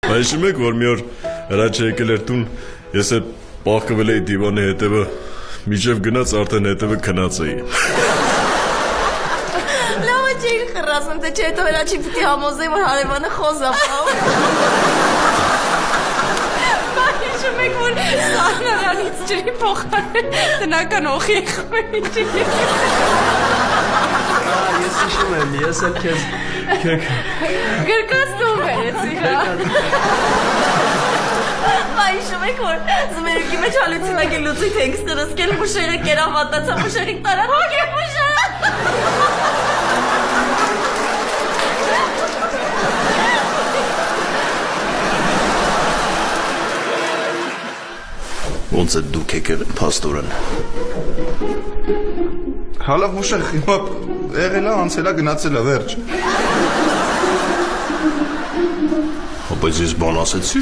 Հիշում եք, որ մի օր Հրաչը եկել էր տուն, ես էլ պահկվել էի դիվանի հետևը, միջև գնաց արդեն հետևը քնած էի։ Լավը չէի խռասում, թե չէ հետո Հրաչի պիտի համոզեի, որ հարևանը խոզ ա պահում։ Հիշում եք, որ սահնարանից ջրի փոխարեն տնական օխի խմեի ջրի։ Ես հիշում եմ, ես էլ քեզ Գրկացնում վերեցի, հա։ Հիշում եք, որ զմերուկի մեջ հալուցինագի լուծույթ ենք սրսկել, մուշեղը կերավատացա, մուշեղիկ տարան, հոգ է մուշեղը։ Ոնց է դուք եկել փաստորեն։ Հալավ ուշեղ, հիմա եղել է, անցել է, գնացել է, վերջ։ Բայց ես բան ասեցի։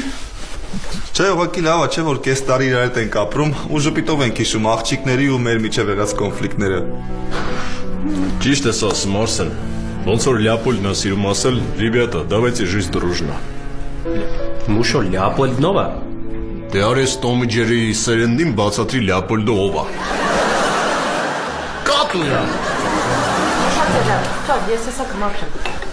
Չէ, ուղղակի լավ է, չէ, որ կես տարի իրար հետ ենք ապրում, ու ժպիտով ենք հիշում աղջիկների ու մեր միջև եղած կոնֆլիկտները։ Ճիշտ ես ասում, Արսեն, ոնց որ Լեոպոլդն ա սիրում ասել, «Ребята, давайте жить дружно»։ Մուշո Լեոպոլդնովա։ Դե արես Տոմի Ջերի սերնդին բացատրի Լեոպոլդը ով ա։ Կատուրա։ Շատ ես հեսա կմապշեմ։